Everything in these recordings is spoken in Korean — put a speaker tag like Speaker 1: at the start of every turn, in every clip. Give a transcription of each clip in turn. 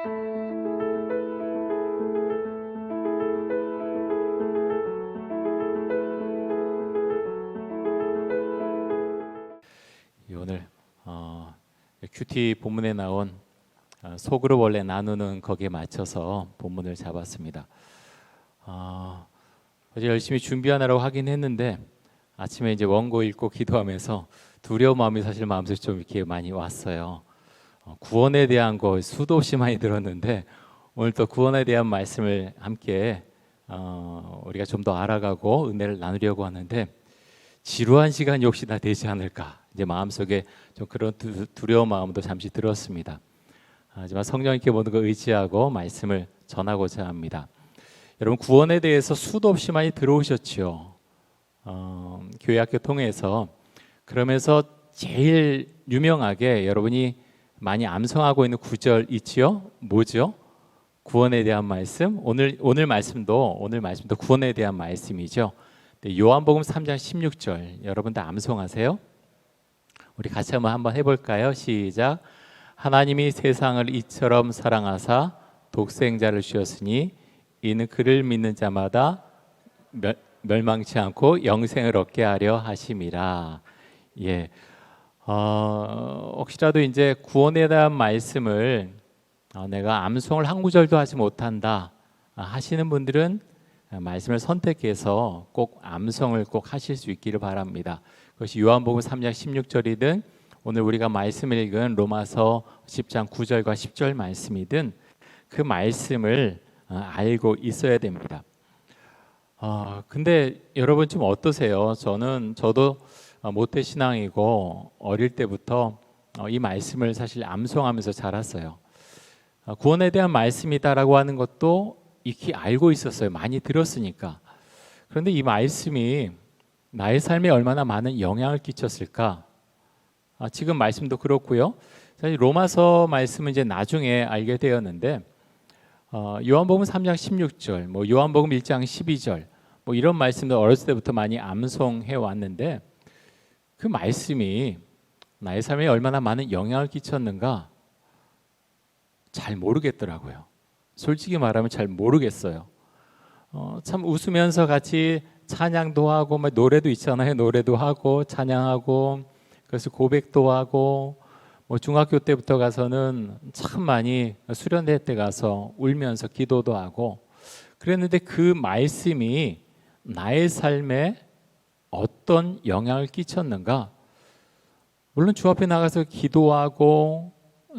Speaker 1: 오늘 큐티 본문에 나온 속으로 원래 나누는 거기에 맞춰서 본문을 잡았습니다. 어제 열심히 준비하느라고 하긴 했는데 아침에 이제 원고 읽고 기도하면서 두려운 마음이 사실 마음속에 좀 이렇게 많이 왔어요. 구원에 대한 거 수도 없이 많이 들었는데 오늘 또 구원에 대한 말씀을 함께 우리가 좀 더 알아가고 은혜를 나누려고 하는데 지루한 시간이 혹시나 되지 않을까 이제 마음속에 좀 그런 두려운 마음도 잠시 들었습니다. 하지만 성령님께 모든 걸 의지하고 말씀을 전하고자 합니다. 여러분 구원에 대해서 수도 없이 많이 들어오셨죠. 교회학교 통해서 그러면서 제일 유명하게 여러분이 많이 암송하고 있는 구절 있지요? 뭐죠? 구원에 대한 말씀. 오늘 말씀도 구원에 대한 말씀이죠. 요한복음 3장 16절 여러분 다 암송하세요? 우리 같이 한번 해볼까요? 시작. 하나님이 세상을 이처럼 사랑하사 독생자를 주셨으니 이는 그를 믿는 자마다 멸망치 않고 영생을 얻게 하려 하심이라. 예. 혹시라도 이제 구원에 대한 말씀을 내가 암송을 한 구절도 하지 못한다 하시는 분들은 말씀을 선택해서 꼭 암송을 꼭 하실 수 있기를 바랍니다. 그것이 요한복음 3장 16절이든 오늘 우리가 말씀을 읽은 로마서 10장 9절과 10절 말씀이든 그 말씀을 알고 있어야 됩니다. 근데 여러분 좀 어떠세요? 저도 모태신앙이고 어릴 때부터 이 말씀을 사실 암송하면서 자랐어요. 구원에 대한 말씀이다라고 하는 것도 익히 알고 있었어요. 많이 들었으니까. 그런데 이 말씀이 나의 삶에 얼마나 많은 영향을 끼쳤을까? 지금 말씀도 그렇고요. 사실 로마서 말씀은 이제 나중에 알게 되었는데 요한복음 3장 16절, 요한복음 1장 12절, 이런 말씀도 어렸을 때부터 많이 암송해 왔는데 그 말씀이 나의 삶에 얼마나 많은 영향을 끼쳤는가 잘 모르겠더라고요. 솔직히 말하면 잘 모르겠어요. 참 웃으면서 같이 찬양도 하고 노래도 있잖아요. 노래도 하고 찬양하고 그래서 고백도 하고 중학교 때부터 가서는 참 많이 수련회 때 가서 울면서 기도도 하고 그랬는데 그 말씀이 나의 삶에 어떤 영향을 끼쳤는가? 물론 주 앞에 나가서 기도하고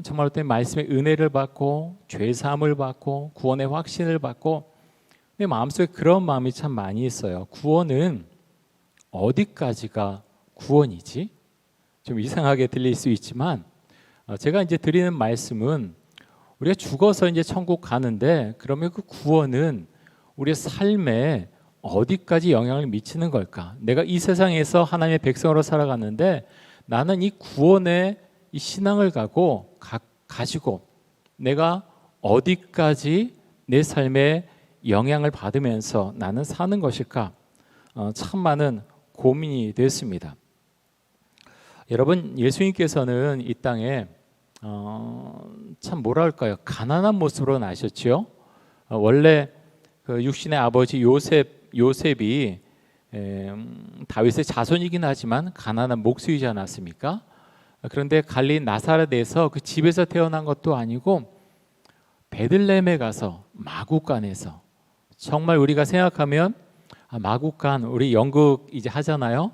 Speaker 1: 정말 어떤 말씀의 은혜를 받고 죄 사함을 받고 구원의 확신을 받고 내 마음속에 그런 마음이 참 많이 있어요. 구원은 어디까지가 구원이지? 좀 이상하게 들릴 수 있지만 제가 이제 드리는 말씀은 우리가 죽어서 이제 천국 가는데 그러면 그 구원은 우리의 삶에 어디까지 영향을 미치는 걸까? 내가 이 세상에서 하나님의 백성으로 살아갔는데 나는 이 구원의 이 신앙을 가지고 내가 어디까지 내 삶에 영향을 받으면서 나는 사는 것일까? 참 많은 고민이 됐습니다. 여러분 예수님께서는 이 땅에 참 뭐랄까요? 가난한 모습으로 나셨죠. 원래 그 육신의 아버지 요셉이 다윗의 자손이긴 하지만 가난한 목수이지 않았습니까? 그런데 갈릴리 나사렛에서 그 집에서 태어난 것도 아니고 베들레헴에 가서 마구간에서 정말 우리가 생각하면 마구간 우리 연극 이제 하잖아요.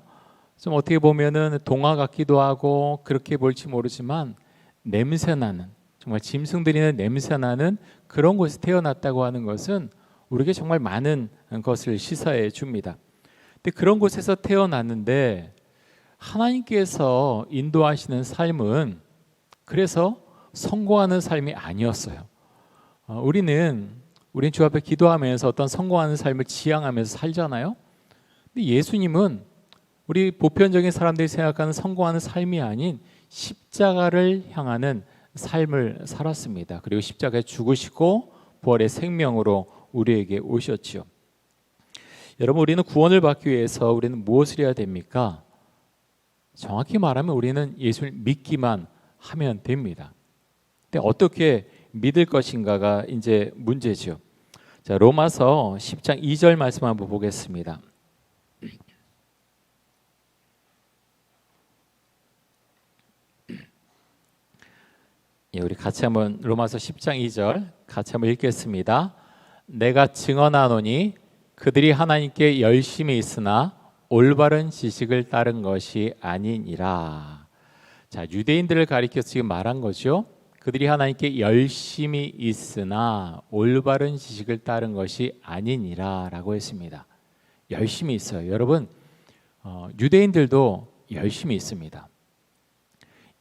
Speaker 1: 좀 어떻게 보면은 동화 같기도 하고 그렇게 볼지 모르지만 냄새나는 정말 짐승들이는 냄새나는 그런 곳에 태어났다고 하는 것은 우리에게 정말 많은 것을 시사해 줍니다. 근데 그런 곳에서 태어났는데 하나님께서 인도하시는 삶은 그래서 성공하는 삶이 아니었어요. 우리는 주 앞에 기도하면서 어떤 성공하는 삶을 지향하면서 살잖아요. 근데 예수님은 우리 보편적인 사람들이 생각하는 성공하는 삶이 아닌 십자가를 향하는 삶을 살았습니다. 그리고 십자가에 죽으시고 부활의 생명으로 우리에게 오셨죠. 여러분 우리는 구원을 받기 위해서 우리는 무엇을 해야 됩니까? 정확히 말하면 우리는 예수를 믿기만 하면 됩니다. 근데 어떻게 믿을 것인가가 이제 문제죠. 자, 로마서 10장 2절 말씀 한번 보겠습니다. 예, 우리 같이 한번 로마서 10장 2절 같이 한번 읽겠습니다. 내가 증언하노니 그들이 하나님께 열심히 있으나 올바른 지식을 따른 것이 아니니라. 자, 유대인들을 가리켜서 지금 말한 거죠. 그들이 하나님께 열심히 있으나 올바른 지식을 따른 것이 아니니라 라고 했습니다. 열심히 있어요. 여러분, 유대인들도 열심히 있습니다.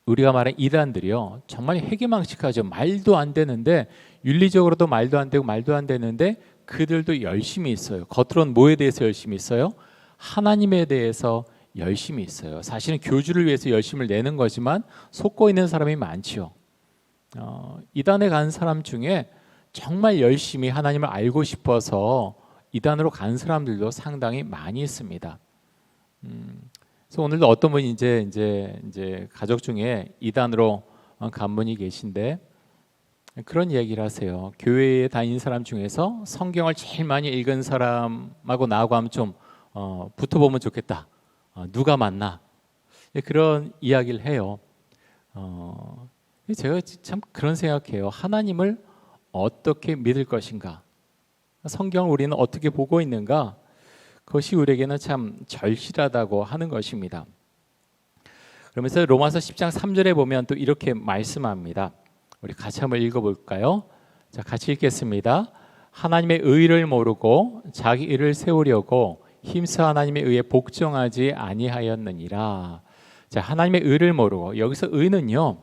Speaker 1: 우리가 말한 이단들이요, 정말 회개망측하죠. 말도 안 되는데, 윤리적으로도 말도 안 되고 말도 안 되는데 그들도 열심히 있어요. 겉으로는 뭐에 대해서 열심히 있어요? 하나님에 대해서 열심히 있어요. 사실은 교주를 위해서 열심을 내는 거지만 속고 있는 사람이 많지요. 이단에 간 사람 중에 정말 열심히 하나님을 알고 싶어서 이단으로 간 사람들도 상당히 많이 있습니다. 그래서 오늘도 어떤 분이 이제 가족 중에 이단으로 간 분이 계신데 그런 얘기를 하세요. 교회에 다니는 사람 중에서 성경을 제일 많이 읽은 사람하고 나하고 하면 좀 붙어보면 좋겠다. 누가 맞나? 그런 이야기를 해요. 제가 참 그런 생각해요. 하나님을 어떻게 믿을 것인가? 성경을 우리는 어떻게 보고 있는가? 그것이 우리에게는 참 절실하다고 하는 것입니다. 그러면서 로마서 10장 3절에 보면 또 이렇게 말씀합니다. 우리 같이 한번 읽어볼까요? 자, 같이 읽겠습니다. 하나님의 의를 모르고 자기 의를 세우려고 힘써 하나님의 의에 복종하지 아니하였느니라. 자, 하나님의 의를 모르고, 여기서 의는요,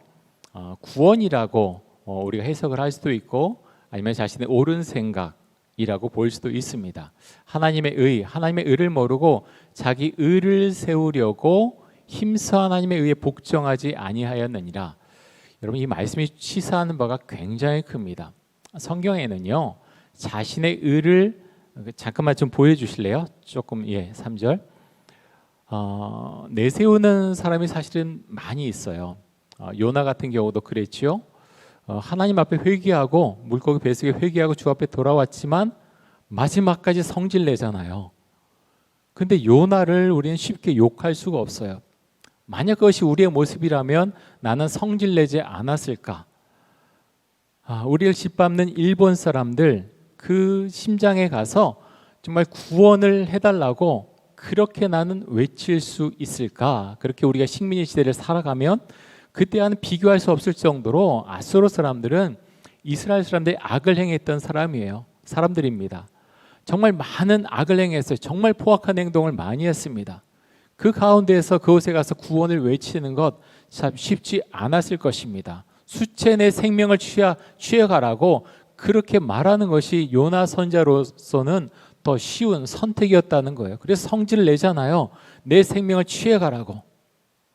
Speaker 1: 구원이라고 우리가 해석을 할 수도 있고 아니면 자신의 옳은 생각이라고 볼 수도 있습니다. 하나님의 의를 모르고 자기 의를 세우려고 힘써 하나님의 의에 복종하지 아니하였느니라. 여러분, 이 말씀이 시사하는 바가 굉장히 큽니다. 성경에는요, 자신의 의를 잠깐만 좀 보여주실래요? 조금 3절. 내세우는 사람이 사실은 많이 있어요. 요나 같은 경우도 그랬죠. 하나님 앞에 회개하고 물고기 뱃속에 회개하고 주 앞에 돌아왔지만 마지막까지 성질 내잖아요. 근데 요나를 우리는 쉽게 욕할 수가 없어요. 만약 그것이 우리의 모습이라면 나는 성질 내지 않았을까? 우리를 짓밟는 일본 사람들 그 심장에 가서 정말 구원을 해달라고 그렇게 나는 외칠 수 있을까? 그렇게 우리가 식민지 시대를 살아가면 그때와는 비교할 수 없을 정도로 아수르 사람들은 이스라엘 사람들이 악을 행했던 사람들입니다. 정말 많은 악을 행했어요. 정말 포악한 행동을 많이 했습니다. 그 가운데에서 그곳에 가서 구원을 외치는 것 참 쉽지 않았을 것입니다. 수채 내 생명을 취해가라고 그렇게 말하는 것이 요나 선자로서는 더 쉬운 선택이었다는 거예요. 그래서 성질을 내잖아요. 내 생명을 취해가라고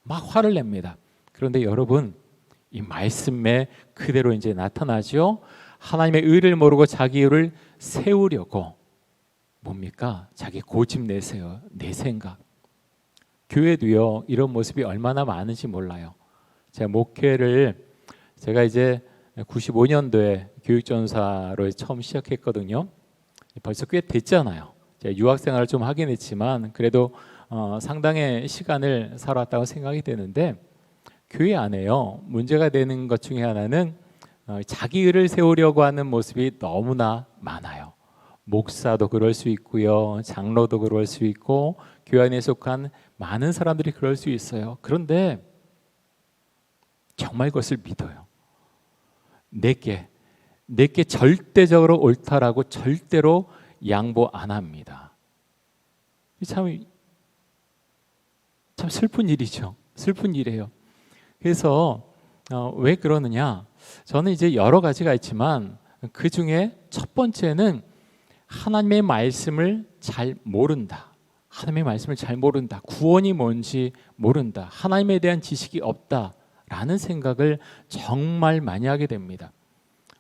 Speaker 1: 막 화를 냅니다. 그런데 여러분, 이 말씀에 그대로 이제 나타나죠. 하나님의 의를 모르고 자기 의를 세우려고 뭡니까? 자기 고집 내세요. 내 생각. 교회도요, 이런 모습이 얼마나 많은지 몰라요. 제가 이제 95년도에 교육전사로 처음 시작했거든요. 벌써 꽤 됐잖아요. 제가 유학생활을 좀 하긴 했지만 그래도 상당의 시간을 살았다고 생각이 되는데, 교회 안에요, 문제가 되는 것 중에 하나는 자기 의를 세우려고 하는 모습이 너무나 많아요. 목사도 그럴 수 있고요, 장로도 그럴 수 있고, 교회 안에 속한 많은 사람들이 그럴 수 있어요. 그런데 정말 그것을 믿어요. 내게 절대적으로 옳다라고 절대로 양보 안 합니다. 참 슬픈 일이죠. 슬픈 일이에요. 그래서 왜 그러느냐? 저는 이제 여러 가지가 있지만 그 중에 첫 번째는 하나님의 말씀을 잘 모른다. 하나님의 말씀을 잘 모른다. 구원이 뭔지 모른다. 하나님에 대한 지식이 없다라는 생각을 정말 많이 하게 됩니다.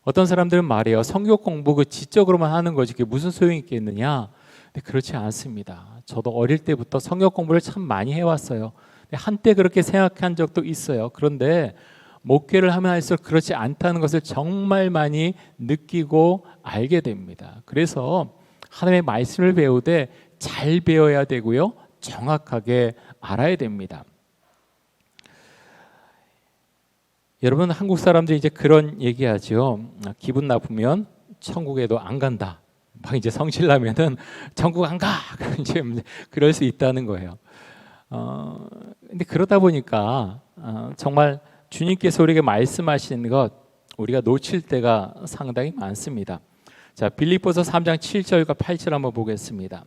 Speaker 1: 어떤 사람들은 말해요. 성경 공부 그 지적으로만 하는 거지 그게 무슨 소용이 있겠느냐? 근데 그렇지 않습니다. 저도 어릴 때부터 성경 공부를 참 많이 해왔어요. 한때 그렇게 생각한 적도 있어요. 그런데 목회를 하면 할수록 그렇지 않다는 것을 정말 많이 느끼고 알게 됩니다. 그래서 하나님의 말씀을 배우되 잘 배워야 되고요, 정확하게 알아야 됩니다. 여러분, 한국 사람들이 이제 그런 얘기하죠. 기분 나쁘면 천국에도 안 간다. 막 이제 성질나면은 천국 안 가. 이제 그럴 수 있다는 거예요. 근데 그러다 보니까 정말 주님께서 우리에게 말씀하시는 것 우리가 놓칠 때가 상당히 많습니다. 자, 빌립보서 3장 7절과 8절 한번 보겠습니다.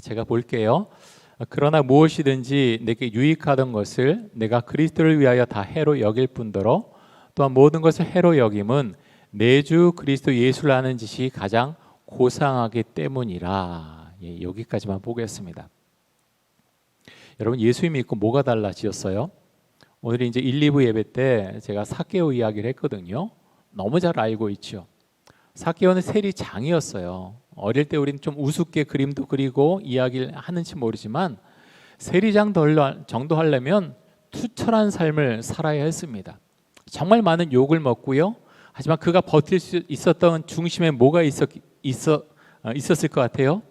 Speaker 1: 제가 볼게요. 그러나 무엇이든지 내게 유익하던 것을 내가 그리스도를 위하여 다 해로 여길 뿐더러 또한 모든 것을 해로 여김은 내 주 그리스도 예수를 아는 지식이 가장 고상하기 때문이라. 여기까지만 보겠습니다. 여러분, 예수 믿고 뭐가 달라지었어요? 오늘 이제 1, 2부 예배 때 제가 삭개오 이야기를 했거든요. 너무 잘 알고 있죠. 삭개오는 세리장이었어요. 어릴 때 우리는 좀 우습게 그림도 그리고 이야기를 하는지 모르지만 세리장 정도 하려면 투철한 삶을 살아야 했습니다. 정말 많은 욕을 먹고요. 하지만 그가 버틸 수 있었던 중심에 뭐가 있었을 것 같아요?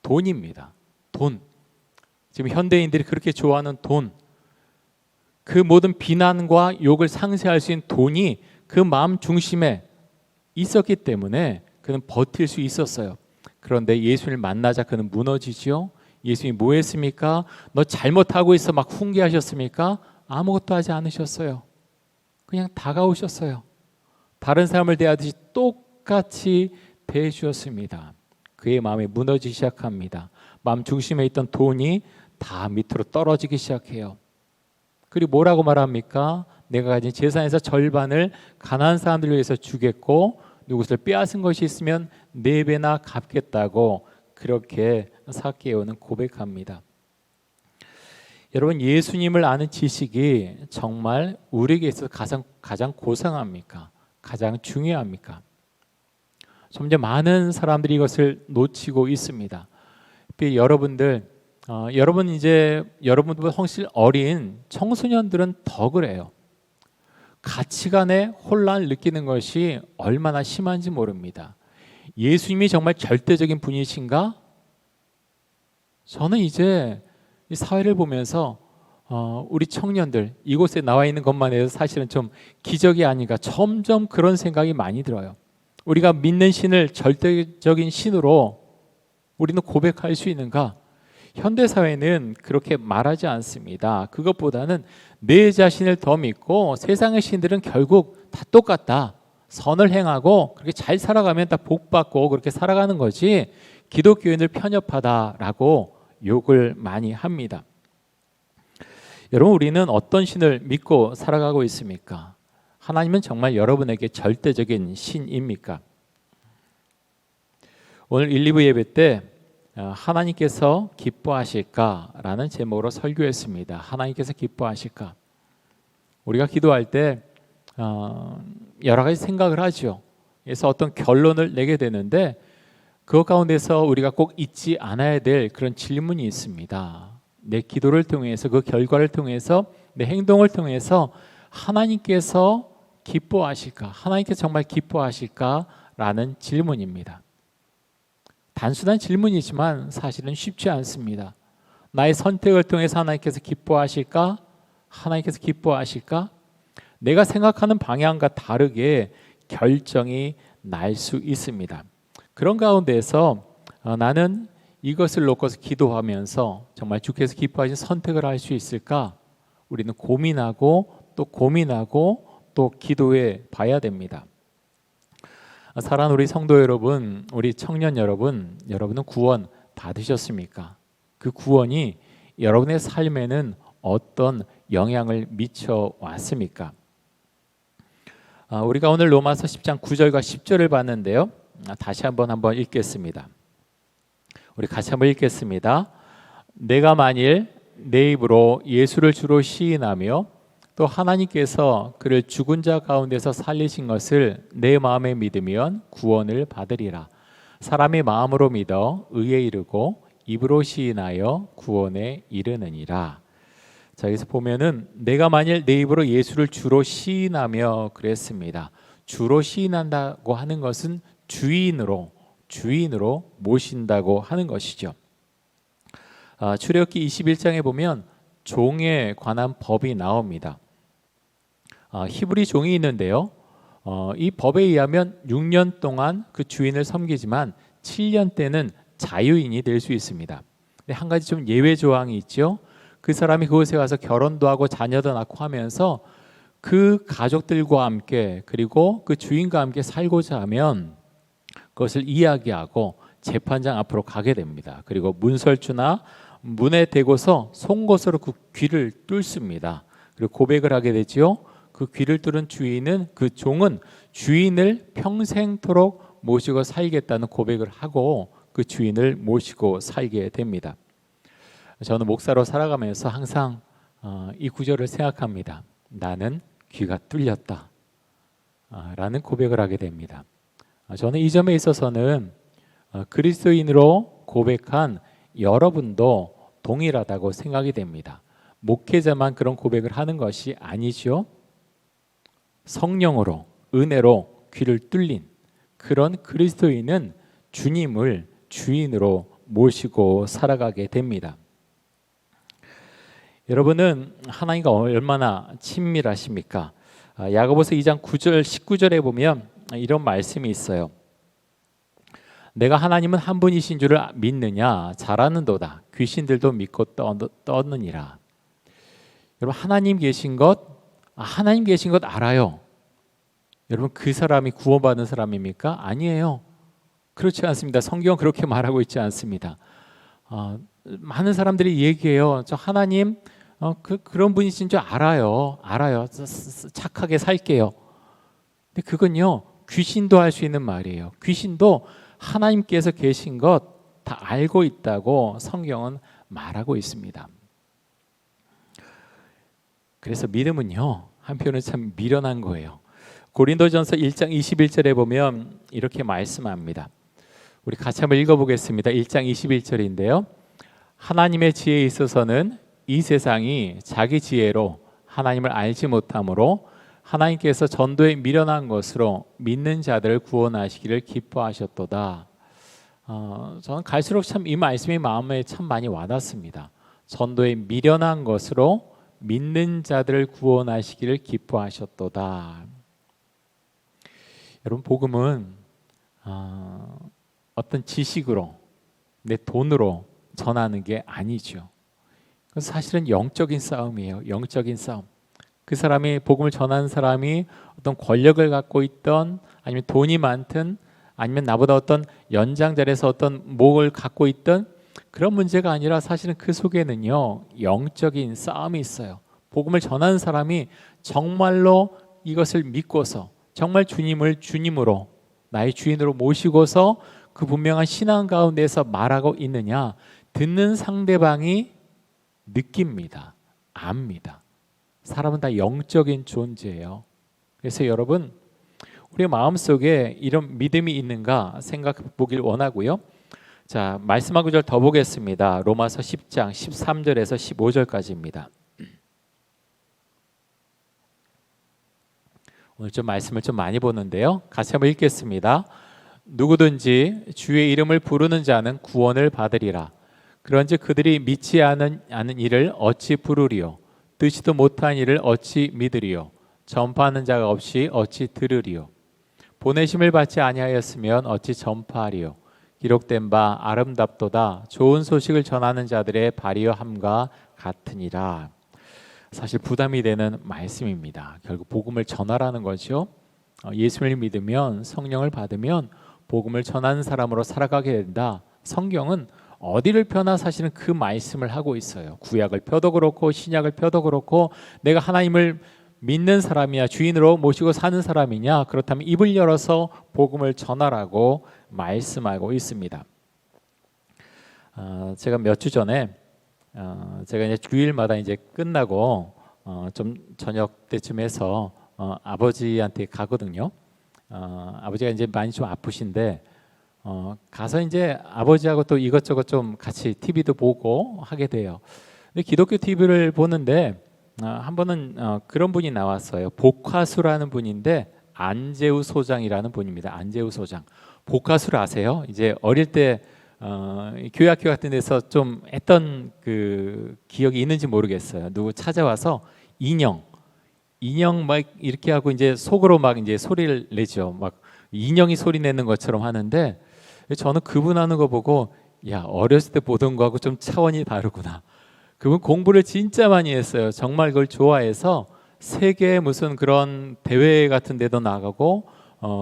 Speaker 1: 돈입니다. 돈. 지금 현대인들이 그렇게 좋아하는 돈. 그 모든 비난과 욕을 상쇄할 수 있는 돈이 그 마음 중심에 있었기 때문에 그는 버틸 수 있었어요. 그런데 예수님을 만나자 그는 무너지죠. 예수님이 뭐 했습니까? 너 잘못하고 있어 막 훈계하셨습니까? 아무것도 하지 않으셨어요. 그냥 다가오셨어요. 다른 사람을 대하듯이 똑같이 대해주셨습니다. 그의 마음이 무너지기 시작합니다. 마음 중심에 있던 돈이 다 밑으로 떨어지기 시작해요. 그리고 뭐라고 말합니까? 내가 가진 재산에서 절반을 가난한 사람들을 위해서 주겠고 누구를 빼앗은 것이 있으면 4배나 갚겠다고 그렇게 삭개오는 고백합니다. 여러분, 예수님을 아는 지식이 정말 우리에게 있어서 가장 고상합니까? 가장 중요합니까? 점점 많은 사람들이 이것을 놓치고 있습니다. 여러분보다 훨씬 어린 청소년들은 더 그래요. 가치관에 혼란을 느끼는 것이 얼마나 심한지 모릅니다. 예수님이 정말 절대적인 분이신가? 저는 이제 이 사회를 보면서 우리 청년들 이곳에 나와 있는 것만 해도 사실은 좀 기적이 아닌가, 점점 그런 생각이 많이 들어요. 우리가 믿는 신을 절대적인 신으로 우리는 고백할 수 있는가? 현대사회는 그렇게 말하지 않습니다. 그것보다는 내 자신을 더 믿고 세상의 신들은 결국 다 똑같다. 선을 행하고 그렇게 잘 살아가면 다 복받고 그렇게 살아가는 거지 기독교인들 편협하다라고 욕을 많이 합니다. 여러분, 우리는 어떤 신을 믿고 살아가고 있습니까? 하나님은 정말 여러분에게 절대적인 신입니까? 오늘 1, 2부 예배 때 하나님께서 기뻐하실까라는 제목으로 설교했습니다. 하나님께서 기뻐하실까? 우리가 기도할 때 여러 가지 생각을 하죠. 그래서 어떤 결론을 내게 되는데 그 가운데서 우리가 꼭 잊지 않아야 될 그런 질문이 있습니다. 내 기도를 통해서, 그 결과를 통해서, 내 행동을 통해서 하나님께서 기뻐하실까? 하나님께서 정말 기뻐하실까라는 질문입니다. 단순한 질문이지만 사실은 쉽지 않습니다. 나의 선택을 통해서 하나님께서 기뻐하실까? 하나님께서 기뻐하실까? 내가 생각하는 방향과 다르게 결정이 날 수 있습니다. 그런 가운데서 나는 이것을 놓고서 기도하면서 정말 주께서 기뻐하신 선택을 할 수 있을까? 우리는 고민하고 또 기도해 봐야 됩니다. 사랑하는 우리 성도 여러분, 우리 청년 여러분, 여러분은 구원 받으셨습니까? 그 구원이 여러분의 삶에는 어떤 영향을 미쳐 왔습니까? 우리가 오늘 로마서 10장 9절과 10절을 봤는데요. 다시 한번 읽겠습니다. 우리 같이 한번 읽겠습니다. 내가 만일 내 입으로 예수를 주로 시인하며 또 하나님께서 그를 죽은 자 가운데서 살리신 것을 내 마음에 믿으면 구원을 받으리라. 사람이 마음으로 믿어 의에 이르고 입으로 시인하여 구원에 이르느니라. 자, 여기서 보면은 내가 만일 내 입으로 예수를 주로 시인하며 그랬습니다. 주로 시인한다고 하는 것은 주인으로 모신다고 하는 것이죠. 출애굽기 21장에 보면 종에 관한 법이 나옵니다. 히브리 종이 있는데요. 이 법에 의하면 6년 동안 그 주인을 섬기지만 7년 때는 자유인이 될 수 있습니다. 근데 한 가지 좀 예외 조항이 있죠. 그 사람이 그곳에 가서 결혼도 하고 자녀도 낳고 하면서 그 가족들과 함께 그리고 그 주인과 함께 살고자 하면 그것을 이야기하고 재판장 앞으로 가게 됩니다. 그리고 문설주나 문에 대고서 송곳으로 그 귀를 뚫습니다. 그리고 고백을 하게 되지요. 그 귀를 뚫은 주인은 그 종은 주인을 평생토록 모시고 살겠다는 고백을 하고 그 주인을 모시고 살게 됩니다. 저는 목사로 살아가면서 항상 이 구절을 생각합니다. 나는 귀가 뚫렸다 라는 고백을 하게 됩니다. 저는 이 점에 있어서는 그리스도인으로 고백한 여러분도 동일하다고 생각이 됩니다. 목회자만 그런 고백을 하는 것이 아니죠. 성령으로 은혜로 귀를 뚫린 그런 그리스도인은 주님을 주인으로 모시고 살아가게 됩니다. 여러분은 하나님과 얼마나 친밀하십니까? 야고보서 2장 9절 19절에 보면 이런 말씀이 있어요. 내가 하나님은 한 분이신 줄을 믿느냐? 잘하는도다. 귀신들도 믿고 떠느니라. 여러분 하나님 계신 것 알아요. 여러분 그 사람이 구원받은 사람입니까? 아니에요. 그렇지 않습니다. 성경은 그렇게 말하고 있지 않습니다. 많은 사람들이 얘기해요. 저 하나님 그런 분이신 줄 알아요. 착하게 살게요. 근데 그건요 귀신도 할 수 있는 말이에요. 귀신도 하나님께서 계신 것 다 알고 있다고 성경은 말하고 있습니다. 그래서 믿음은요 한편으로 참 미련한 거예요. 고린도전서 1장 21절에 보면 이렇게 말씀합니다. 우리 같이 한번 읽어보겠습니다. 1장 21절인데요. 하나님의 지혜에 있어서는 이 세상이 자기 지혜로 하나님을 알지 못하므로 하나님께서 전도에 미련한 것으로 믿는 자들을 구원하시기를 기뻐하셨도다. 저는 갈수록 참 이 말씀이 마음에 참 많이 와닿습니다. 전도에 미련한 것으로 믿는 자들을 구원하시기를 기뻐하셨도다. 여러분 복음은 어떤 지식으로 내 돈으로 전하는 게 아니죠. 그래서 사실은 영적인 싸움이에요. 영적인 싸움. 그 사람이 복음을 전하는 사람이 어떤 권력을 갖고 있던 아니면 돈이 많든 아니면 나보다 어떤 연장자리에서 어떤 목을 갖고 있던 그런 문제가 아니라 사실은 그 속에는요 영적인 싸움이 있어요. 복음을 전하는 사람이 정말로 이것을 믿고서 정말 주님을 주님으로 나의 주인으로 모시고서 그 분명한 신앙 가운데서 말하고 있느냐 듣는 상대방이 느낍니다. 압니다. 사람은 다 영적인 존재예요. 그래서 여러분 우리 마음속에 이런 믿음이 있는가 생각해 보길 원하고요. 자, 말씀 한 구절 더 보겠습니다. 로마서 10장 13절에서 15절까지입니다. 오늘 좀 말씀을 좀 많이 보는데요. 같이 한번 읽겠습니다. 누구든지 주의 이름을 부르는 자는 구원을 받으리라. 그런즉 그들이 믿지 않은 일을 어찌 부르리요? 듣지도 못한 일을 어찌 믿으리요? 전파하는 자가 없이 어찌 들으리요? 보내심을 받지 아니하였으면 어찌 전파하리요? 기록된 바 아름답도다 좋은 소식을 전하는 자들의 발이여 함과 같으니라. 사실 부담이 되는 말씀입니다. 결국 복음을 전하라는 거죠. 예수를 믿으면 성령을 받으면 복음을 전하는 사람으로 살아가게 된다. 성경은 어디를 펴나 사실은 그 말씀을 하고 있어요. 구약을 펴도 그렇고 신약을 펴도 그렇고 내가 하나님을 믿는 사람이야 주인으로 모시고 사는 사람이냐 그렇다면 입을 열어서 복음을 전하라고 말씀하고 있습니다. 제가 몇 주 전에 제가 이제 주일마다 이제 끝나고 좀 저녁 때쯤 해서 아버지한테 가거든요. 아버지가 이제 많이 좀 아프신데 가서 이제 아버지하고 또 이것저것 좀 같이 TV도 보고 하게 돼요. 근데 기독교 TV를 보는데 한 번은 그런 분이 나왔어요. 복화수라는 분인데 안재우 소장이라는 분입니다. 안재우 소장. 복화수를 아세요? 이제 어릴 때 교회 학교 같은 데서 좀 했던 그 기억이 있는지 모르겠어요. 누구 찾아와서 인형 막 이렇게 하고 이제 속으로 막 이제 소리를 내죠. 막 인형이 소리 내는 것처럼 하는데 저는 그분 하는 거 보고 야, 어렸을 때 보던 거하고 좀 차원이 다르구나. 그분 공부를 진짜 많이 했어요. 정말 그걸 좋아해서 세계 무슨 그런 대회 같은 데도 나가고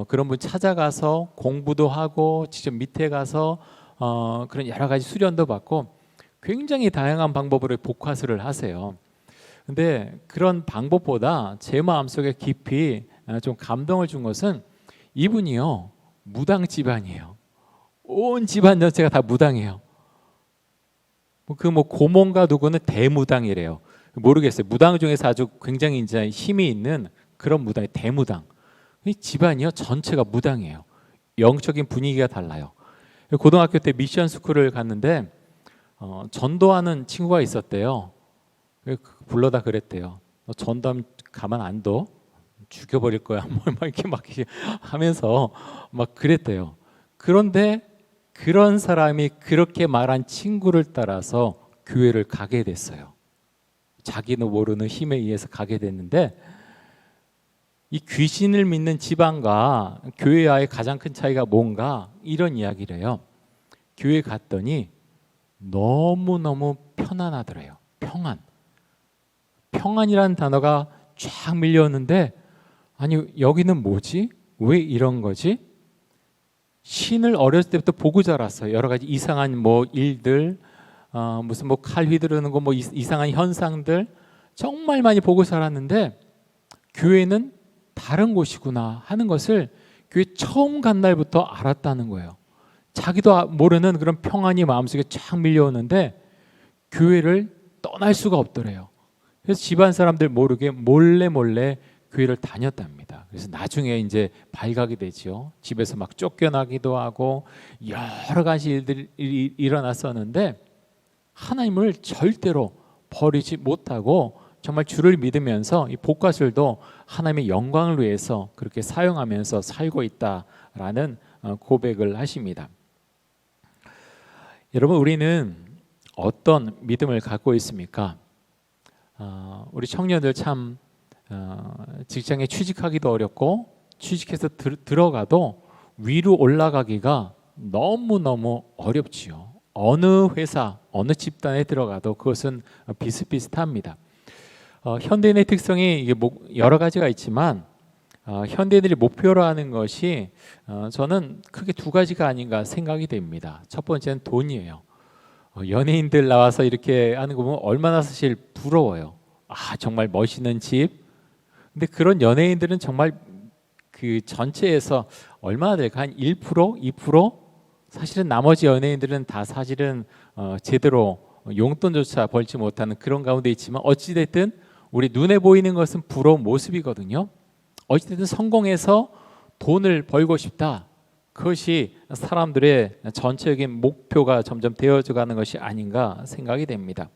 Speaker 1: 그런 분 찾아가서 공부도 하고 직접 밑에 가서 그런 여러 가지 수련도 받고 굉장히 다양한 방법으로 복화술을 하세요. 근데 그런 방법보다 제 마음속에 깊이 좀 감동을 준 것은 이분이요, 무당 집안이에요. 온 집안 전체가 다 무당이에요. 그 고모가 누구는 대무당이래요. 모르겠어요. 무당 중에서 아주 굉장히 이제 힘이 있는 그런 무당이 대무당. 이 집안이요 전체가 무당이에요. 영적인 분위기가 달라요. 고등학교 때 미션 스쿨을 갔는데 전도하는 친구가 있었대요. 불러다 그랬대요. 너 전도하면 가만 안 둬? 죽여버릴 거야. 막 이렇게 막 하면서 막 그랬대요. 그런데 그런 사람이 그렇게 말한 친구를 따라서 교회를 가게 됐어요. 자기는 모르는 힘에 의해서 가게 됐는데 이 귀신을 믿는 집안과 교회와의 가장 큰 차이가 뭔가 이런 이야기를 해요. 교회 갔더니 너무너무 편안하더래요. 평안이라는 단어가 쫙 밀려오는데 아니 여기는 뭐지? 왜 이런 거지? 신을 어렸을 때부터 보고 자랐어요. 여러 가지 이상한 일들, 무슨 칼 휘두르는 거, 이상한 현상들 정말 많이 보고 자랐는데 교회는 다른 곳이구나 하는 것을 교회 처음 간 날부터 알았다는 거예요. 자기도 모르는 그런 평안이 마음속에 쫙 밀려오는데 교회를 떠날 수가 없더래요. 그래서 집안 사람들 모르게 몰래 교회를 다녔답니다. 그래서 나중에 이제 발각이 되죠. 집에서 막 쫓겨나기도 하고 여러 가지 일들이 일어났었는데 하나님을 절대로 버리지 못하고 정말 주를 믿으면서 이 복과술도 하나님의 영광을 위해서 그렇게 사용하면서 살고 있다라는 고백을 하십니다. 여러분, 우리는 어떤 믿음을 갖고 있습니까? 우리 청년들 참 직장에 취직하기도 어렵고 취직해서 들어가도 위로 올라가기가 너무너무 어렵지요. 어느 회사, 어느 집단에 들어가도 그것은 비슷비슷합니다. 현대인의 특성이 이게 여러 가지가 있지만 현대인들이 목표로 하는 것이 저는 크게 두 가지가 아닌가 생각이 됩니다. 첫 번째는 돈이에요. 연예인들 나와서 이렇게 하는 거 보면 얼마나 사실 부러워요. 정말 멋있는 집. 근데 그런 연예인들은 정말 그 전체에서 얼마나 될까? 한 1%, 2%? 사실은 나머지 연예인들은 다 사실은 제대로 용돈조차 벌지 못하는 그런 가운데 있지만 어찌됐든 우리 눈에 보이는 것은 부러운 모습이거든요. 어찌됐든 성공해서 돈을 벌고 싶다. 그것이 사람들의 전체적인 목표가 점점 되어져 가는 것이 아닌가 생각이 됩니다.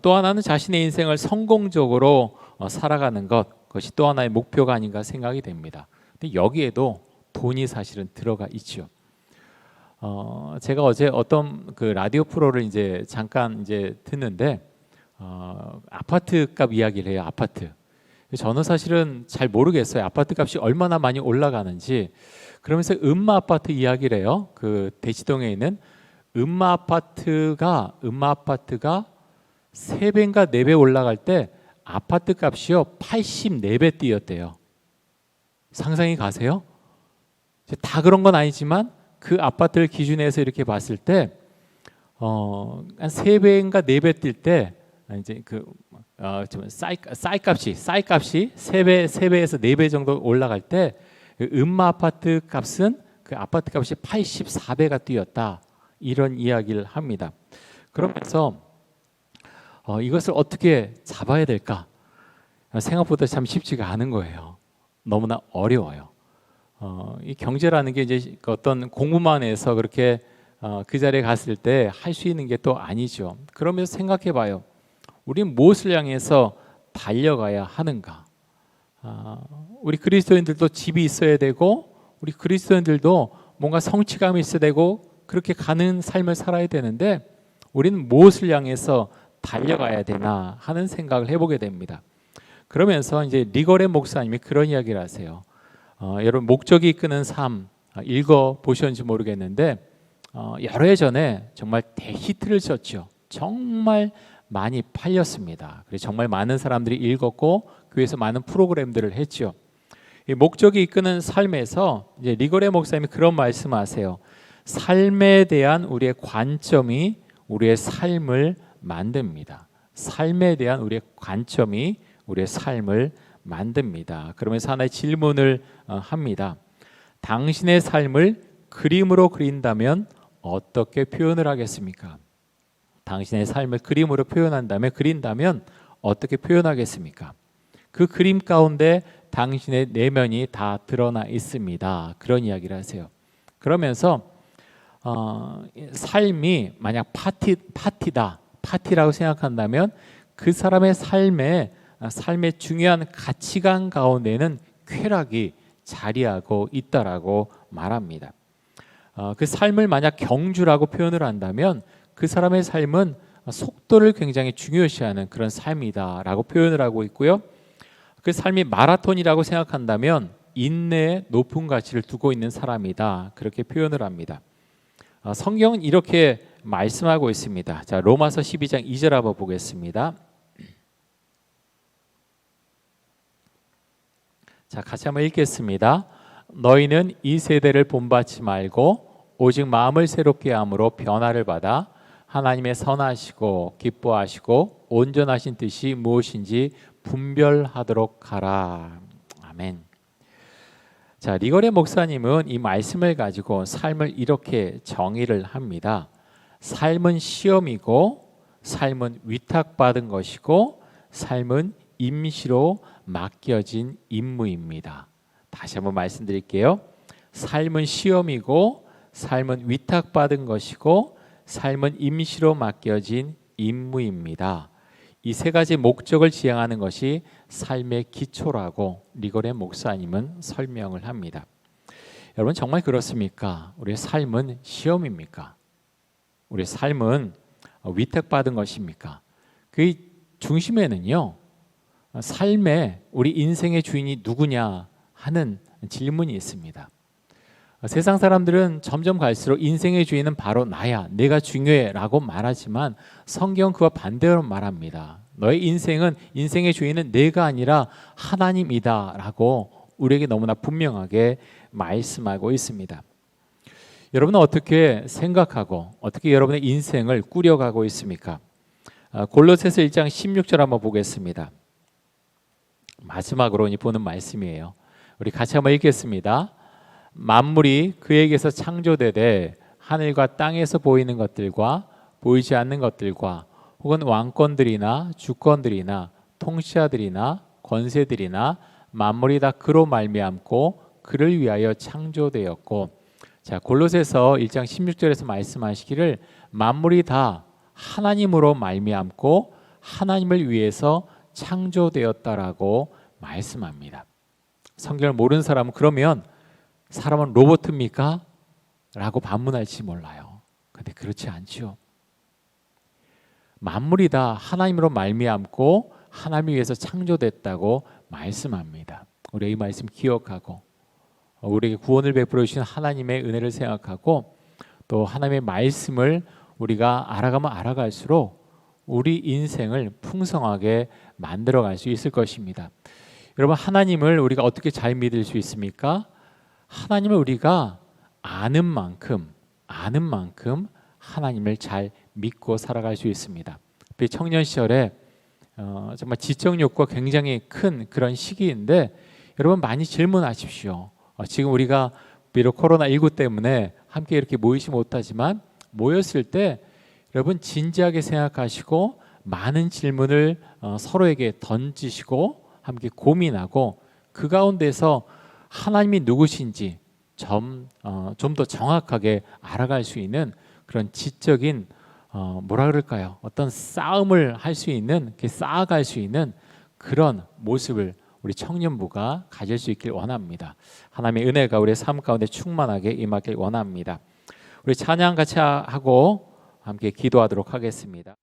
Speaker 1: 또 하나는 자신의 인생을 성공적으로 살아가는 것, 그것이 또 하나의 목표가 아닌가 생각이 됩니다. 근데 여기에도 돈이 사실은 들어가 있죠. 제가 어제 어떤 그 라디오 프로를 이제 잠깐 이제 듣는데 아파트 값 이야기를 해요. 아파트. 저는 사실은 잘 모르겠어요. 아파트 값이 얼마나 많이 올라가는지. 그러면서 음마 아파트 이야기를 해요. 그 대치동에 있는 음마 아파트가 3배인가 4배 올라갈 때 아파트 값이요 84배 뛰었대요. 상상이 가세요? 다 그런 건 아니지만 그 아파트를 기준해서 이렇게 봤을 때 한 3배인가 4배 뛸 때 이제 쌀값이 3배에서 4배 정도 올라갈 때 음마 아파트 값은 그 아파트 값이 84배가 뛰었다. 이런 이야기를 합니다. 그러면서 이것을 어떻게 잡아야 될까? 생각보다 참 쉽지가 않은 거예요. 너무나 어려워요. 이 경제라는 게 이제 어떤 공부만 해서 그렇게 그 자리에 갔을 때 할 수 있는 게 또 아니죠. 그러면서 생각해봐요. 우리는 무엇을 향해서 달려가야 하는가? 우리 그리스도인들도 집이 있어야 되고, 우리 그리스도인들도 뭔가 성취감이 있어야 되고, 그렇게 가는 삶을 살아야 되는데, 우리는 무엇을 향해서 달려가야 되나 하는 생각을 해보게 됩니다. 그러면서 이제 리거레 목사님이 그런 이야기를 하세요. 여러분, 목적이 이끄는 삶 읽어 보셨는지 모르겠는데, 여러 해 전에 정말 대히트를 쳤죠. 정말 많이 팔렸습니다. 그래서 정말 많은 사람들이 읽었고 교회에서 많은 프로그램들을 했죠. 이 목적이 이끄는 삶에서 이제 리거레 목사님이 그런 말씀하세요. 삶에 대한 우리의 관점이 우리의 삶을 만듭니다. 삶에 대한 우리의 관점이 우리의 삶을 만듭니다. 그러면서 하나의 질문을 합니다. 당신의 삶을 그림으로 그린다면 어떻게 표현을 하겠습니까? 당신의 삶을 그림으로 그린다면 어떻게 표현하겠습니까? 그 그림 가운데 당신의 내면이 다 드러나 있습니다. 그런 이야기를 하세요. 그러면서 삶이 만약 파티라고 생각한다면 그 사람의 삶의 중요한 가치관 가운데는 쾌락이 자리하고 있다라고 말합니다. 그 삶을 만약 경주라고 표현을 한다면 그 사람의 삶은 속도를 굉장히 중요시하는 그런 삶이다라고 표현을 하고 있고요. 그 삶이 마라톤이라고 생각한다면 인내에 높은 가치를 두고 있는 사람이다, 그렇게 표현을 합니다. 성경은 이렇게 말씀하고 있습니다. 자, 로마서 12장 2절 한번 보겠습니다. 자, 같이 한번 읽겠습니다. 너희는 이 세대를 본받지 말고 오직 마음을 새롭게 함으로 변화를 받아 하나님의 선하시고 기뻐하시고 온전하신 뜻이 무엇인지 분별하도록 하라. 아멘. 자, 리거레 목사님은 이 말씀을 가지고 삶을 이렇게 정의를 합니다. 삶은 시험이고, 삶은 위탁받은 것이고, 삶은 임시로 맡겨진 임무입니다. 다시 한번 말씀드릴게요. 삶은 시험이고, 삶은 위탁받은 것이고, 삶은 임시로 맡겨진 임무입니다. 이 세 가지 목적을 지향하는 것이 삶의 기초라고 리거레 목사님은 설명을 합니다. 여러분, 정말 그렇습니까? 우리의 삶은 시험입니까? 우리의 삶은 위탁받은 것입니까? 그 중심에는요, 삶의 우리 인생의 주인이 누구냐 하는 질문이 있습니다. 세상 사람들은 점점 갈수록 인생의 주인은 바로 나야, 내가 중요해 라고 말하지만 성경은 그와 반대로 말합니다. 너의 인생의 주인은 내가 아니라 하나님이다 라고 우리에게 너무나 분명하게 말씀하고 있습니다. 여러분은 어떻게 생각하고 어떻게 여러분의 인생을 꾸려가고 있습니까? 골로새서 1장 16절 한번 보겠습니다. 마지막으로 보는 말씀이에요. 우리 같이 한번 읽겠습니다. 만물이 그에게서 창조되되 하늘과 땅에서 보이는 것들과 보이지 않는 것들과 혹은 왕권들이나 주권들이나 통치자들이나 권세들이나 만물이 다 그로 말미암고 그를 위하여 창조되었고. 자, 골로새서 1장 16절에서 말씀하시기를 만물이 다 하나님으로 말미암고 하나님을 위해서 창조되었다라고 말씀합니다. 성경을 모르는 사람은 그러면 사람은 로봇입니까? 라고 반문할지 몰라요. 근데 그렇지 않죠. 만물이 다 하나님으로 말미암고 하나님을 위해서 창조됐다고 말씀합니다. 우리 이 말씀 기억하고 우리에게 구원을 베풀어 주신 하나님의 은혜를 생각하고 또 하나님의 말씀을 우리가 알아가면 알아갈수록 우리 인생을 풍성하게 만들어갈 수 있을 것입니다. 여러분, 하나님을 우리가 어떻게 잘 믿을 수 있습니까? 하나님을 우리가 아는 만큼 하나님을 잘 믿고 살아갈 수 있습니다. 청년 시절에 정말 지적 욕구가 굉장히 큰 그런 시기인데 여러분 많이 질문하십시오. 지금 우리가 비록 코로나19 때문에 함께 이렇게 모이지 못하지만 모였을 때 여러분 진지하게 생각하시고 많은 질문을 서로에게 던지시고 함께 고민하고 그 가운데서 하나님이 누구신지 좀 더 정확하게 알아갈 수 있는 그런 지적인 뭐라 그럴까요? 어떤 싸움을 할 수 있는, 이렇게 쌓아갈 수 있는 그런 모습을 우리 청년부가 가질 수 있길 원합니다. 하나님의 은혜가 우리의 삶 가운데 충만하게 임하길 원합니다. 우리 찬양 같이 하고 함께 기도하도록 하겠습니다.